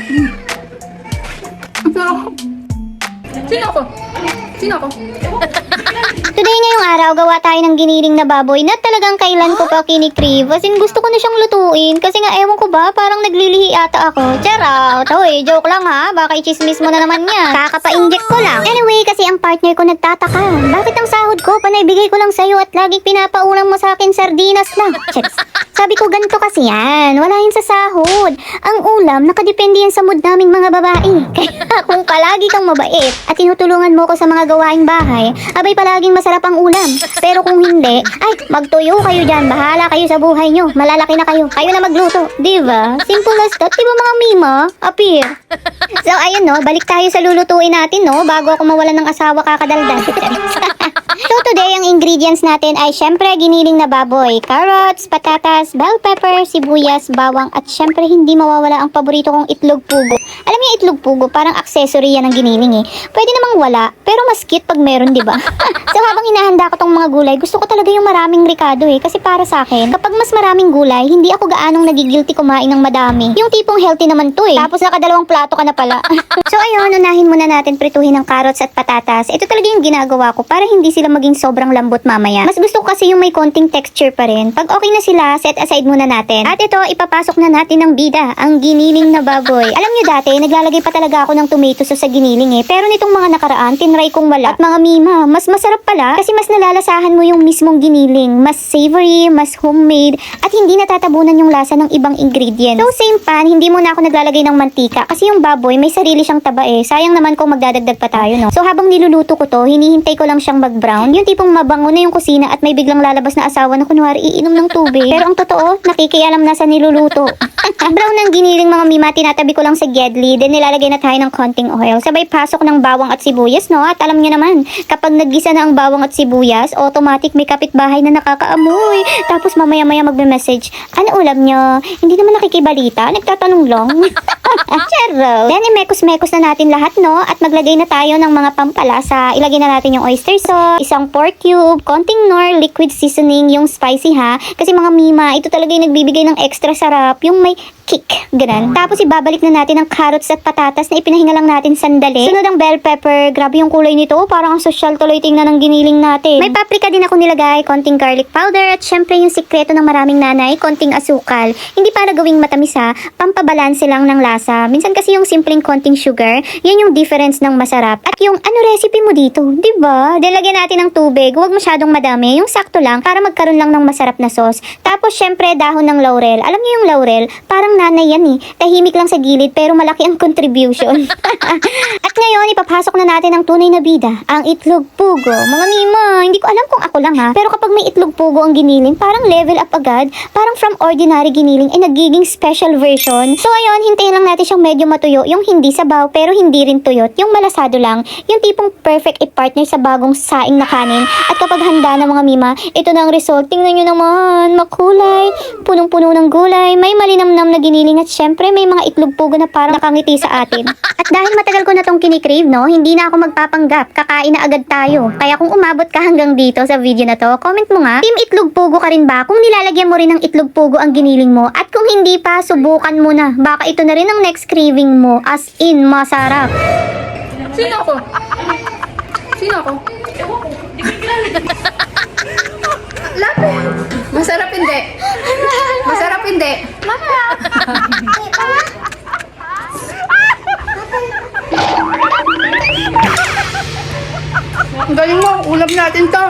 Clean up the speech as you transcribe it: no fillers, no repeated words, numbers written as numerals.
Sino ako? Sino ako? Today ngayong araw, gawa tayo ng giniling na baboy na talagang kailan ko pa kinikrave. As in, gusto ko na siyang lutuin. Kasi nga, ewan ko ba, parang naglilihi ata ako. Charot! Hoy, joke lang ha. Baka i-chismis mo na naman yan. Kakapa-inject ko lang. Anyway, kasi ang partner ko nagtataka. Bakit ang sahod ko, panaibigay ko lang sa'yo at laging pinapaulam mo sa akin sardinas lang. Checks. Sabi ko, ganito kasi yan. Wala yun sa sahod. Ang ulam, nakadepende yan sa mood naming mga babae. Kaya kung palagi kang mabait at tinutulungan mo ko sa mga gawaing bahay, abay palaging masarap ang ulam. Pero kung hindi, ay, magtuyo kayo dyan. Bahala kayo sa buhay nyo. Malalaki na kayo. Kayo na magluto. Diba? Simple as that. Diba mga mima? Appear. So, ayun no. Balik tayo sa lulutuin natin no. Bago ako mawalan ng asawa kakadaldal. So, today, ang ingredients natin ay syempre giniling na baboy. Carrots, patatas, bell pepper, sibuyas, bawang, at syempre hindi mawawala ang paborito kong itlog pugo. Alam niyo itlog pugo, parang accessory yan ng giniling eh. Pwede namang wala, pero mas cute pag meron, di ba? So, habang hinahanda ko tong mga gulay, gusto ko talaga yung maraming ricado eh. Kasi para sa akin, kapag mas maraming gulay, hindi ako gaanong nagigilty kumain ng madami. Yung tipong healthy naman to eh. Tapos nakadalawang plato ka na pala. So, ayun, unahin muna natin prituhin ng carrots at patatas. Ito talaga yung ginagawa ko para hindi sila maging sobrang lambot mamaya. Mas gusto ko kasi yung may konting texture pa rin. Pag okay na sila, set aside muna natin. At ito, ipapasok na natin ng bida, ang giniling na baboy. Alam nyo dati, naglalagay pa talaga ako ng tomato sauce sa giniling eh. Pero nitong mga nakaraan, tinry kong wala. At mga mima, mas masarap pala kasi mas nalalasahan mo yung mismong giniling. Mas savory, mas homemade, at hindi natatabunan yung lasa ng ibang ingredients. So same pan, hindi muna ako naglalagay ng mantika kasi yung baboy may sarili siyang taba eh. Sayang naman kung magdadagdag pa tayo no. So habang niluluto ko to, hinihintay ko lang siyang mag-brown. Yung tipong mabango na yung kusina at may biglang lalabas na asawa na kunwari iinom ng tubig. Pero ang totoo, nakikialam na sa niluluto. Brown ng giniling mga mima, tinatabi ko lang sa gedli, then nilalagay na tayo ng konting oil. Sabay pasok ng bawang at sibuyas, no? At alam niyo naman, kapag naggisa na ang bawang at sibuyas, automatic may kapitbahay na nakakaamoy. Tapos mamaya-maya magme-message, ano ulam niyo? Hindi naman nakikibalita, nagtatanong lang. Charo. Then imekos-mekos na natin lahat, no? At maglagay na tayo ng mga pampalasa. Ilagay na natin yung oyster sauce, isang pork cube, konting nor liquid seasoning, yung spicy ha. Kasi mga mima, ito talaga yung nagbibigay ng extra sarap. Yung may kick, ganun. Tapos ibabalik na natin ang carrots at patatas na ipinahinga lang natin sandali. Sunod ang bell pepper. Grabe yung kulay nito. Parang ang social tuloy tingnan ng giniling natin. May paprika din ako nilagay, konting garlic powder, at syempre yung sikreto ng maraming nanay, konting asukal. Hindi para gawing matamis ha, pampabalanse lang ng lasa. Minsan kasi yung simpleng konting sugar, yun yung difference ng masarap. At yung ano recipe mo dito, diba? Lagyan natin ng tubig, huwag masyadong madami, yung sakto lang para magkaroon lang ng masarap na sauce. Tapos syempre dahon ng laurel. Alam niyo yung laurel, parang nanay yan eh. Tahimik lang sa gilid pero malaki ang contribution. At ngayon, ipapasok na natin ang tunay na bida, ang itlog pugo. Mga mima, hindi ko alam kung ako lang ha, pero kapag may itlog pugo ang giniling, parang level up agad. Parang from ordinary giniling ay nagiging special version. So ayun, hintayin lang natin siyang medyo matuyo, yung hindi sabaw pero hindi rin tuyot, yung malasado lang, yung tipong perfect i-partner sa bagong saing na kanin. At kapag handa na mga mima, ito na ang result. Tingnan nyo naman, makulay, punong-puno ng gulay, may malinamnam na giniling, at syempre may mga itlog pugo na parang nakangiti sa atin. At dahil matagal ko na tong kinikrave, no, hindi na ako magpapanggap, kakain na agad tayo. Kaya kung umabot ka hanggang dito sa video na to, comment mo nga, team itlog pugo ka rin ba? Kung nilalagyan mo rin ng itlog pugo ang giniling mo, at kung hindi pa, subukan mo na. Baka ito na rin ang next craving mo, as in masarap. Sino ako? Sino ako? Lapit. Masarap hindi. Masarap hindi. Ang galing mo, ulam natin to.